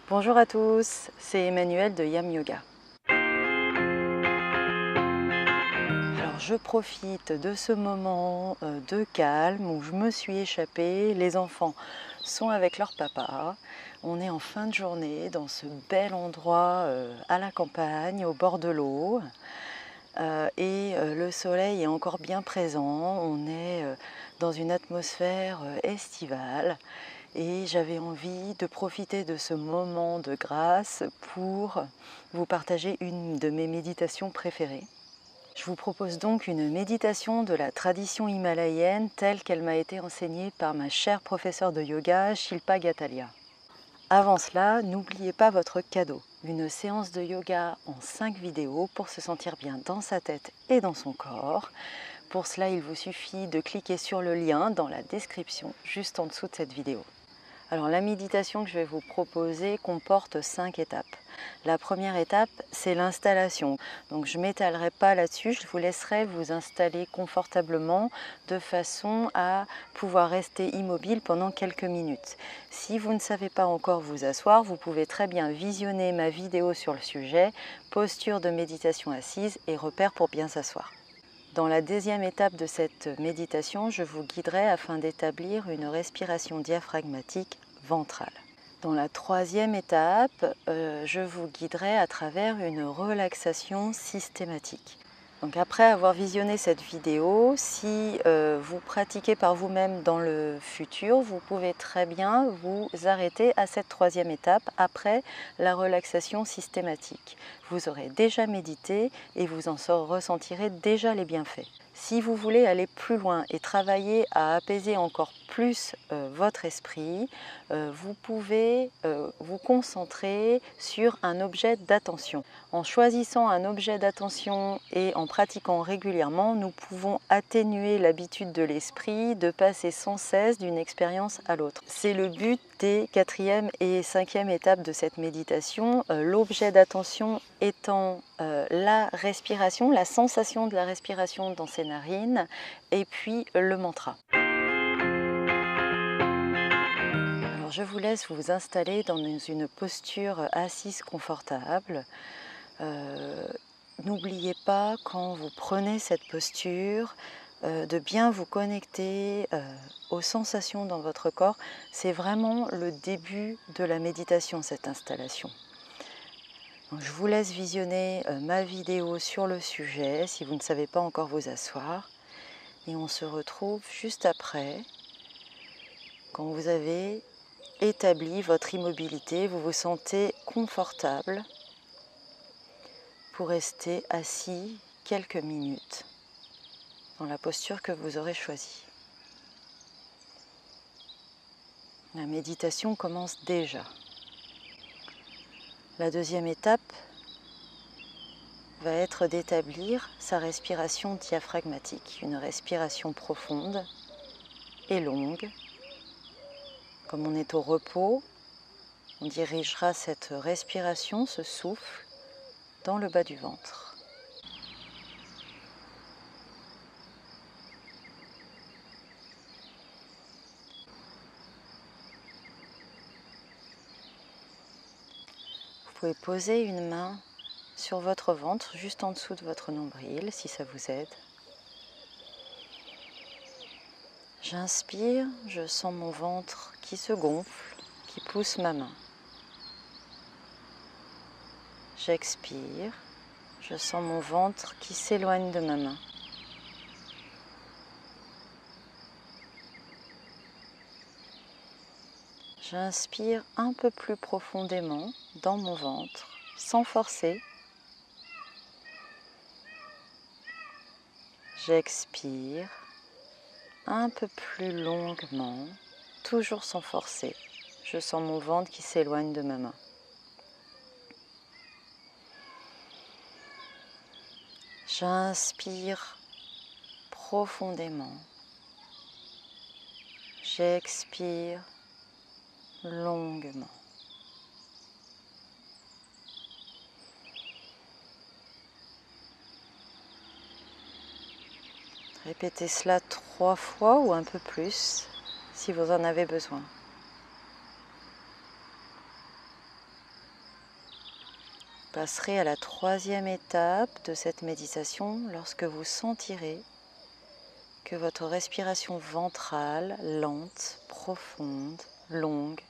Bonjour à tous, c'est Emmanuelle de Yam Yoga. Alors je profite de ce moment de calme où je me suis échappée, les enfants sont avec leur papa, on est en fin de journée dans ce bel endroit à la campagne, au bord de l'eau, et le soleil est encore bien présent, on est dans une atmosphère estivale. Et j'avais envie de profiter de ce moment de grâce pour vous partager une de mes méditations préférées. Je vous propose donc une méditation de la tradition himalayenne telle qu'elle m'a été enseignée par ma chère professeure de yoga, Shilpa Gatalia. Avant cela, n'oubliez pas votre cadeau, une séance de yoga en 5 vidéos pour se sentir bien dans sa tête et dans son corps. Pour cela, il vous suffit de cliquer sur le lien dans la description juste en dessous de cette vidéo. Alors la méditation que je vais vous proposer comporte 5 étapes. La première étape, c'est l'installation. Donc je ne m'étalerai pas là-dessus, je vous laisserai vous installer confortablement de façon à pouvoir rester immobile pendant quelques minutes. Si vous ne savez pas encore vous asseoir, vous pouvez très bien visionner ma vidéo sur le sujet, posture de méditation assise et repères pour bien s'asseoir. Dans la deuxième étape de cette méditation, je vous guiderai afin d'établir une respiration diaphragmatique ventrale. Dans la troisième étape, je vous guiderai à travers une relaxation systématique. Donc après avoir visionné cette vidéo, si vous pratiquez par vous-même dans le futur, vous pouvez très bien vous arrêter à cette troisième étape après la relaxation systématique. Vous aurez déjà médité et vous en ressentirez déjà les bienfaits. Si vous voulez aller plus loin et travailler à apaiser encore plus votre esprit, vous pouvez vous concentrer sur un objet d'attention. En choisissant un objet d'attention et en pratiquant régulièrement, nous pouvons atténuer l'habitude de l'esprit de passer sans cesse d'une expérience à l'autre. C'est le but des 4e et 5e étapes de cette méditation, l'objet d'attention étant la respiration, la sensation de la respiration dans ses narines et puis le mantra. Alors je vous laisse vous installer dans une posture assise confortable. N'oubliez pas quand vous prenez cette posture de bien vous connecter aux sensations dans votre corps. C'est vraiment le début de la méditation, cette installation. Donc, je vous laisse visionner ma vidéo sur le sujet si vous ne savez pas encore vous asseoir. Et on se retrouve juste après, quand vous avez établi votre immobilité, vous vous sentez confortable pour rester assis quelques minutes dans la posture que vous aurez choisie. La méditation commence déjà. La deuxième étape va être d'établir sa respiration diaphragmatique, une respiration profonde et longue. Comme on est au repos, on dirigera cette respiration, ce souffle, dans le bas du ventre. Vous pouvez poser une main sur votre ventre, juste en dessous de votre nombril, si ça vous aide. J'inspire, je sens mon ventre qui se gonfle, qui pousse ma main. J'expire, je sens mon ventre qui s'éloigne de ma main. J'inspire un peu plus profondément dans mon ventre, sans forcer. J'expire un peu plus longuement, toujours sans forcer. Je sens mon ventre qui s'éloigne de ma main. J'inspire profondément. J'expire longuement. Répétez cela 3 fois ou un peu plus si vous en avez besoin. passerez à la troisième étape de cette méditation lorsque vous sentirez que votre respiration ventrale, lente, profonde, longue,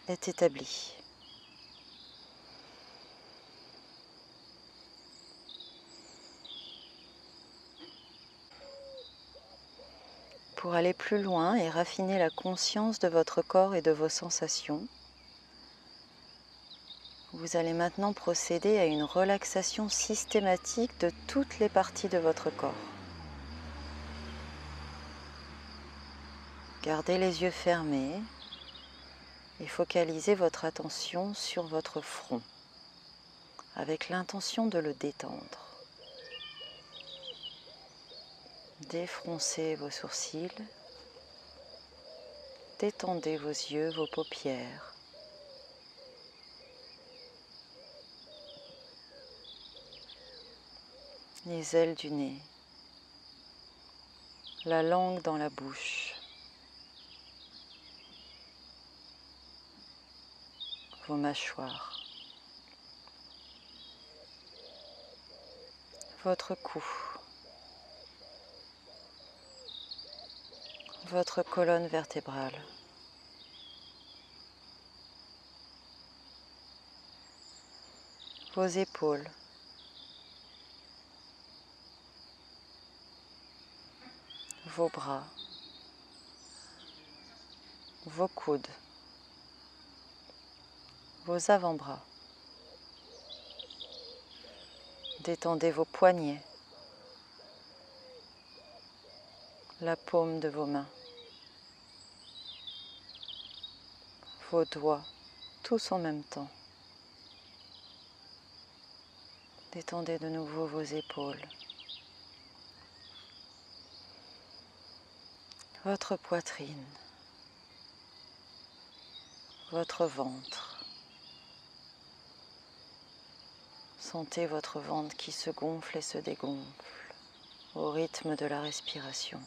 est établie. Pour aller plus loin et raffiner la conscience de votre corps et de vos sensations, vous allez maintenant procéder à une relaxation systématique de toutes les parties de votre corps. Gardez les yeux fermés et focalisez votre attention sur votre front avec l'intention de le détendre. Défroncez vos sourcils, détendez vos yeux, vos paupières. Les ailes du nez, la langue dans la bouche, vos mâchoires, votre cou, votre colonne vertébrale, vos épaules, vos bras, vos coudes, vos avant-bras. Détendez vos poignets, la paume de vos mains, vos doigts, tous en même temps. Détendez de nouveau vos épaules, votre poitrine, votre ventre. Sentez votre ventre qui se gonfle et se dégonfle au rythme de la respiration.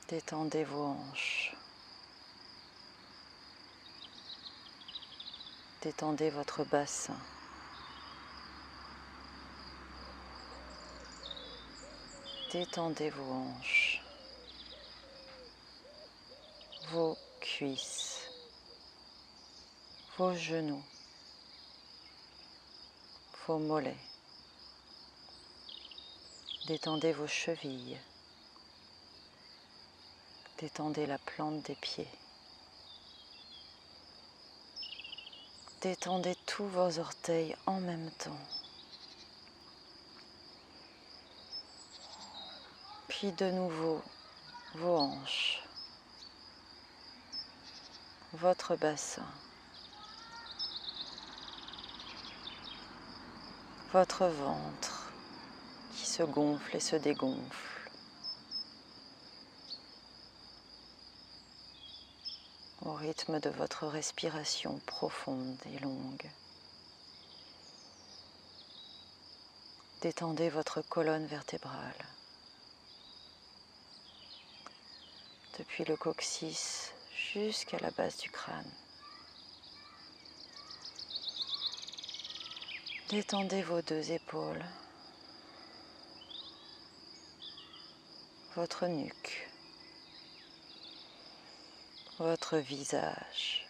Détendez vos hanches. Détendez votre bassin. Détendez vos hanches, vos cuisses, vos genoux, vos mollets. Détendez vos chevilles. Détendez la plante des pieds. Détendez tous vos orteils en même temps. Puis de nouveau vos hanches, votre bassin, votre ventre qui se gonfle et se dégonfle au rythme de votre respiration profonde et longue. Détendez votre colonne vertébrale, depuis le coccyx jusqu'à la base du crâne. Détendez vos deux épaules, votre nuque, votre visage,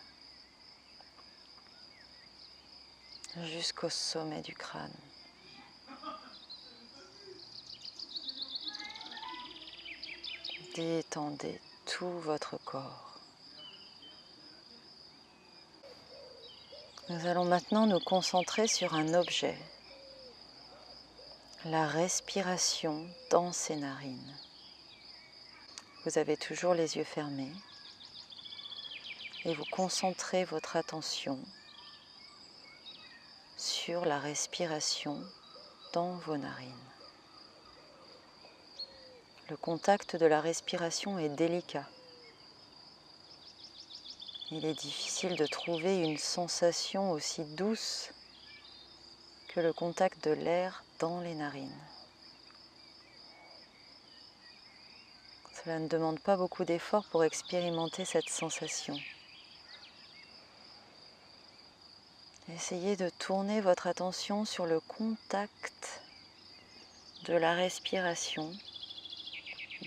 jusqu'au sommet du crâne. Détendez tout votre corps. Nous allons maintenant nous concentrer sur un objet, la respiration dans ses narines. Vous avez toujours les yeux fermés et vous concentrez votre attention sur la respiration dans vos narines. Le contact de la respiration est délicat. Il est difficile de trouver une sensation aussi douce que le contact de l'air dans les narines. Cela ne demande pas beaucoup d'effort pour expérimenter cette sensation. Essayez de tourner votre attention sur le contact de la respiration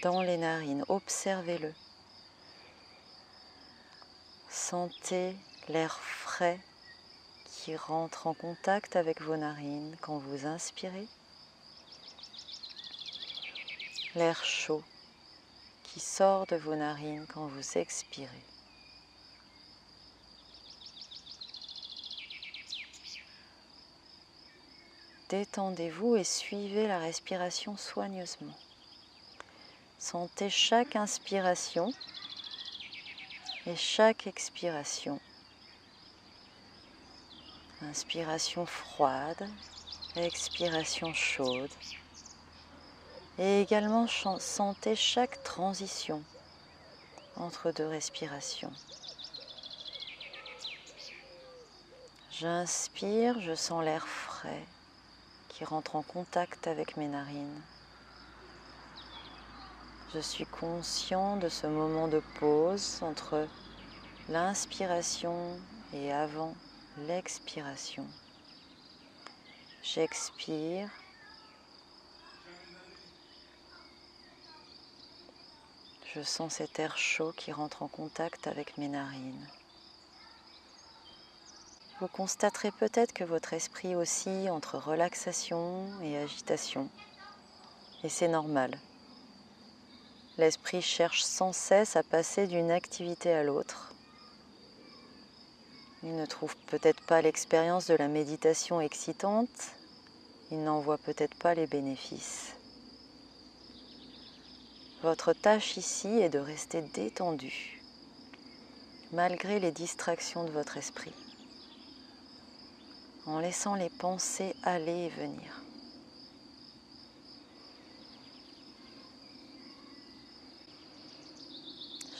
dans les narines. Observez-le. Sentez l'air frais qui rentre en contact avec vos narines quand vous inspirez. L'air chaud qui sort de vos narines quand vous expirez. Détendez-vous et suivez la respiration soigneusement. Sentez chaque inspiration et chaque expiration. Inspiration froide, expiration chaude. Et également sentez chaque transition entre deux respirations. J'inspire, je sens l'air frais qui rentre en contact avec mes narines. Je suis conscient de ce moment de pause entre l'inspiration et avant l'expiration. J'expire. Je sens cet air chaud qui rentre en contact avec mes narines. Vous constaterez peut-être que votre esprit oscille entre relaxation et agitation. Et c'est normal. L'esprit cherche sans cesse à passer d'une activité à l'autre. Il ne trouve peut-être pas l'expérience de la méditation excitante. Il n'en voit peut-être pas les bénéfices. Votre tâche ici est de rester détendu, malgré les distractions de votre esprit, en laissant les pensées aller et venir.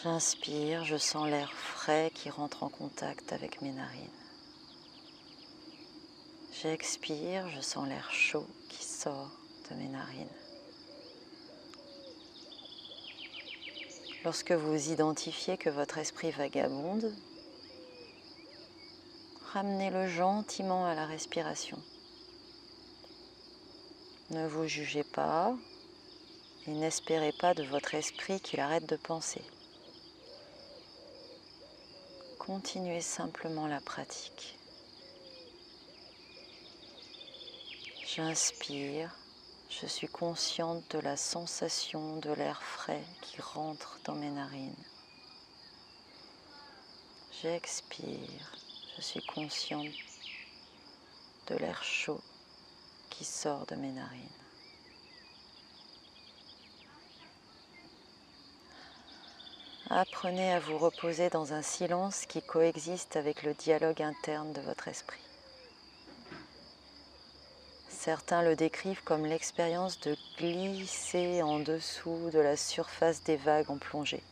J'inspire, je sens l'air frais qui rentre en contact avec mes narines. J'expire, je sens l'air chaud qui sort de mes narines. Lorsque vous identifiez que votre esprit vagabonde, ramenez-le gentiment à la respiration. Ne vous jugez pas et n'espérez pas de votre esprit qu'il arrête de penser. Continuez simplement la pratique. J'inspire, je suis consciente de la sensation de l'air frais qui rentre dans mes narines. J'expire, je suis consciente de l'air chaud qui sort de mes narines. Apprenez à vous reposer dans un silence qui coexiste avec le dialogue interne de votre esprit. Certains le décrivent comme l'expérience de glisser en dessous de la surface des vagues en plongée.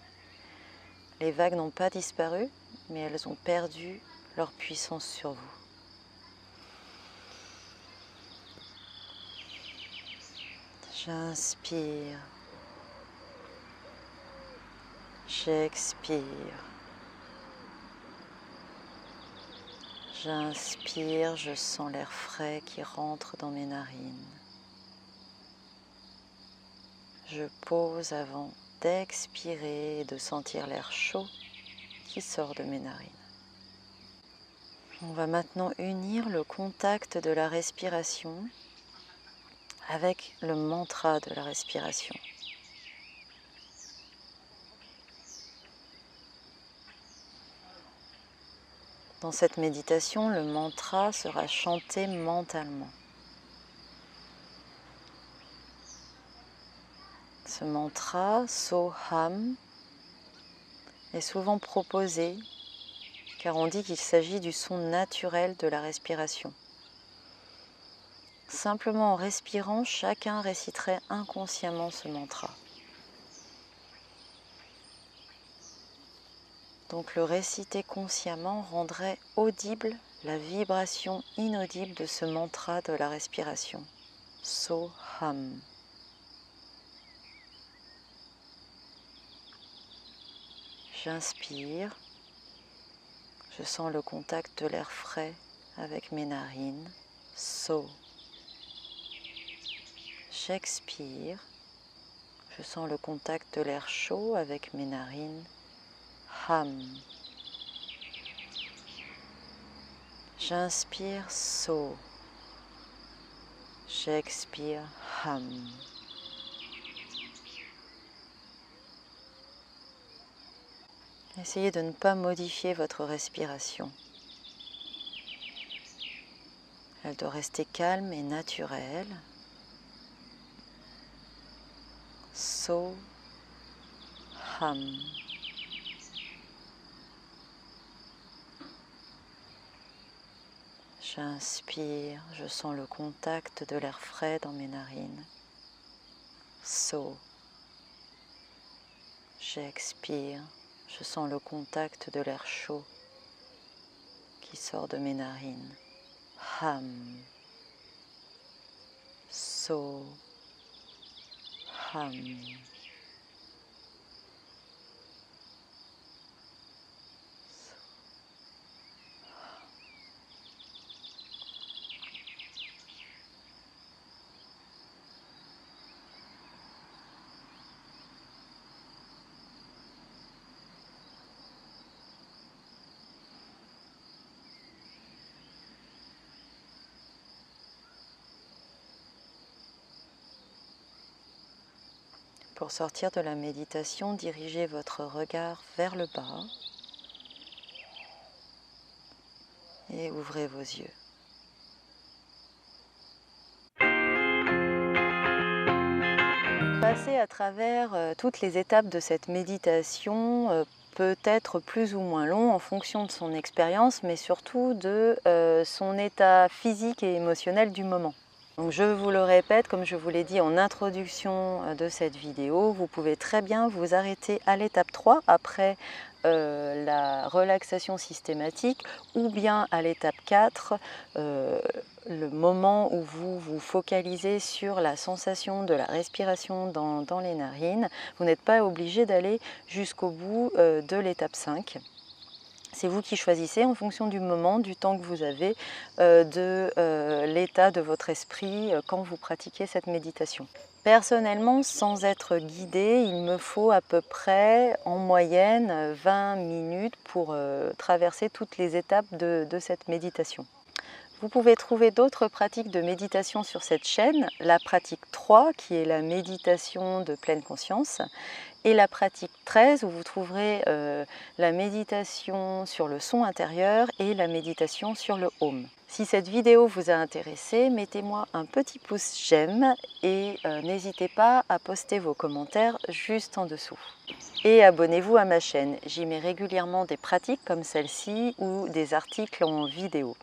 Les vagues n'ont pas disparu, mais elles ont perdu leur puissance sur vous. J'inspire. J'expire. J'inspire, je sens l'air frais qui rentre dans mes narines. Je pose avant d'expirer et de sentir l'air chaud qui sort de mes narines. On va maintenant unir le contact de la respiration avec le mantra de la respiration. Dans cette méditation, le mantra sera chanté mentalement. Ce mantra, Soham, est souvent proposé car on dit qu'il s'agit du son naturel de la respiration. Simplement en respirant, chacun réciterait inconsciemment ce mantra. Donc le réciter consciemment rendrait audible la vibration inaudible de ce mantra de la respiration. Soham. J'inspire. Je sens le contact de l'air frais avec mes narines. So. J'expire. Je sens le contact de l'air chaud avec mes narines. Ham. J'inspire So. J'expire Ham. Essayez de ne pas modifier votre respiration. Elle doit rester calme et naturelle. So, Ham. J'inspire, je sens le contact de l'air frais dans mes narines. So. J'expire, je sens le contact de l'air chaud qui sort de mes narines. Ham. So. Ham. Pour sortir de la méditation, dirigez votre regard vers le bas et ouvrez vos yeux. Passer à travers toutes les étapes de cette méditation peut être plus ou moins long en fonction de son expérience, mais surtout de son état physique et émotionnel du moment. Donc je vous le répète, comme je vous l'ai dit en introduction de cette vidéo, vous pouvez très bien vous arrêter à l'étape 3 après la relaxation systématique, ou bien à l'étape 4, le moment où vous vous focalisez sur la sensation de la respiration dans les narines. Vous n'êtes pas obligé d'aller jusqu'au bout de l'étape 5. C'est vous qui choisissez en fonction du moment, du temps que vous avez, de l'état de votre esprit quand vous pratiquez cette méditation. Personnellement, sans être guidée, il me faut à peu près en moyenne 20 minutes pour traverser toutes les étapes de cette méditation. Vous pouvez trouver d'autres pratiques de méditation sur cette chaîne, la pratique 3 qui est la méditation de pleine conscience, et la pratique 13 où vous trouverez la méditation sur le son intérieur et la méditation sur le home. Si cette vidéo vous a intéressé, mettez-moi un petit pouce j'aime et n'hésitez pas à poster vos commentaires juste en dessous. Et abonnez-vous à ma chaîne, j'y mets régulièrement des pratiques comme celle-ci ou des articles en vidéo.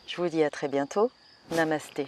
Je vous dis à très bientôt. Namasté.